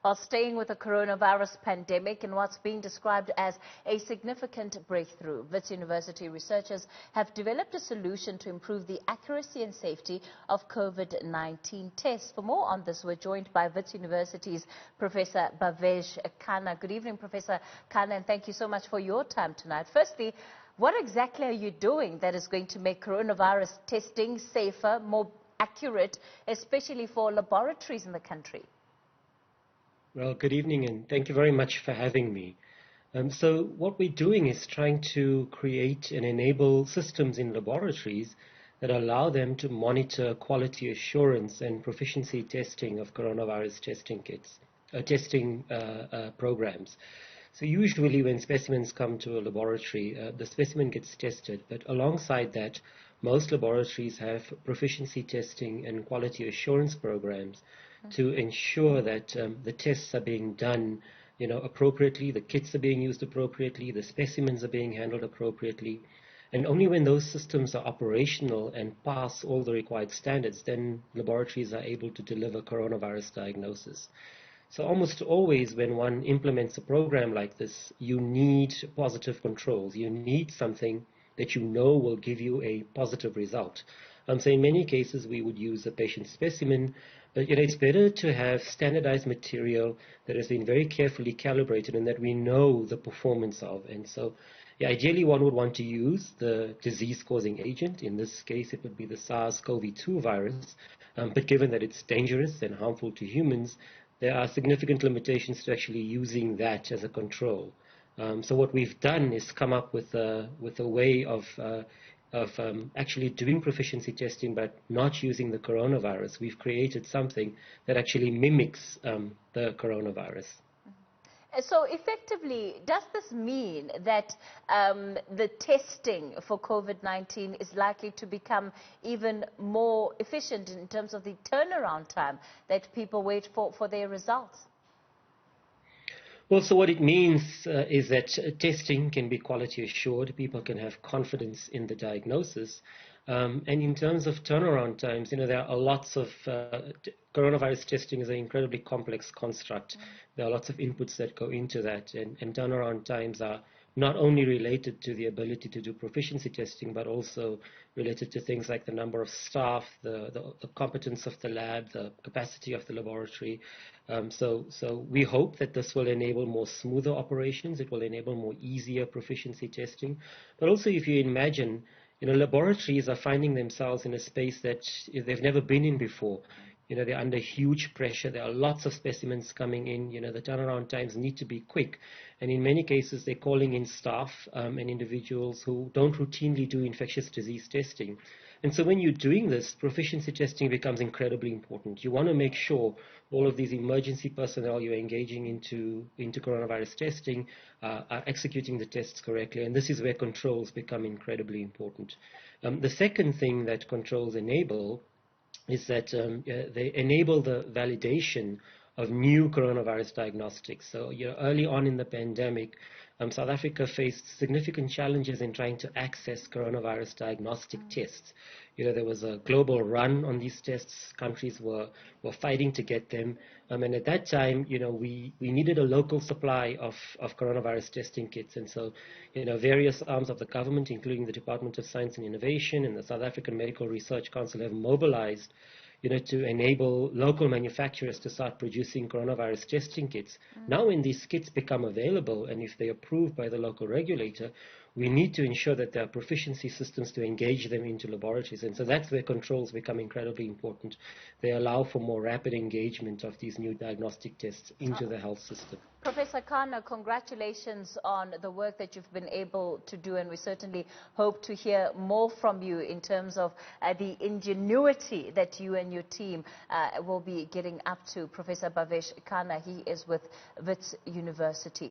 While staying with the coronavirus pandemic and what's being described as a significant breakthrough, Wits University researchers have developed a solution to improve the accuracy and safety of COVID-19 tests. For more on this, we're joined by Wits University's Professor Bhavesh Khanna. Good evening, Professor Khanna, and thank you so much for your time tonight. Firstly, what exactly are you doing that is going to make coronavirus testing safer, more accurate, especially for laboratories in the country? Well, good evening, and thank you very much for having me. So what we're doing is trying to create and enable systems in laboratories that allow them to monitor quality assurance and proficiency testing of coronavirus testing kits, programs. So usually when specimens come to a laboratory, the specimen gets tested, but alongside that, most laboratories have proficiency testing and quality assurance programs to ensure that the tests are being done, appropriately, the kits are being used appropriately, the specimens are being handled appropriately. And only when those systems are operational and pass all the required standards, then laboratories are able to deliver coronavirus diagnosis. So almost always when one implements a program like this, you need positive controls. You need something that you know will give you a positive result. So in many cases, we would use a patient specimen, but it's better to have standardized material that has been very carefully calibrated and that we know the performance of. And so ideally, one would want to use the disease-causing agent. In this case, it would be the SARS-CoV-2 virus. But given that it's dangerous and harmful to humans, there are significant limitations to actually using that as a control. So what we've done is come up with a way of actually doing proficiency testing but not using the coronavirus. We've created something that actually mimics the coronavirus. So effectively, does this mean that the testing for COVID-19 is likely to become even more efficient in terms of the turnaround time that people wait for their results? Well, so what it means is that testing can be quality assured. People can have confidence in the diagnosis. And in terms of turnaround times, there are lots of coronavirus testing is an incredibly complex construct. There are lots of inputs that go into that, and turnaround times are not only related to the ability to do proficiency testing, but also related to things like the number of staff, the competence of the lab, the capacity of the laboratory. So we hope that this will enable more smoother operations. It will enable more easier proficiency testing. But also, if you imagine, laboratories are finding themselves in a space that they've never been in before. They're under huge pressure. There are lots of specimens coming in. The turnaround times need to be quick. And in many cases, they're calling in staff and individuals who don't routinely do infectious disease testing. And so when you're doing this, proficiency testing becomes incredibly important. You want to make sure all of these emergency personnel you're engaging into coronavirus testing are executing the tests correctly. And this is where controls become incredibly important. The second thing that controls enable is that they enable the validation of new coronavirus diagnostics. So early on in the pandemic, South Africa faced significant challenges in trying to access coronavirus diagnostic tests. There was a global run on these tests. Countries were fighting to get them. And at that time, we needed a local supply of coronavirus testing kits. And so, various arms of the government, including the Department of Science and Innovation and the South African Medical Research Council, have mobilized to enable local manufacturers to start producing coronavirus testing kits. Now when these kits become available and if they're approved by the local regulator, we need to ensure that there are proficiency systems to engage them into laboratories. And so that's where controls become incredibly important. They allow for more rapid engagement of these new diagnostic tests into the health system. Professor Khanna, congratulations on the work that you've been able to do, and we certainly hope to hear more from you in terms of the ingenuity that you and your team will be getting up to. Professor Bhavesh Khanna, he is with Wits University.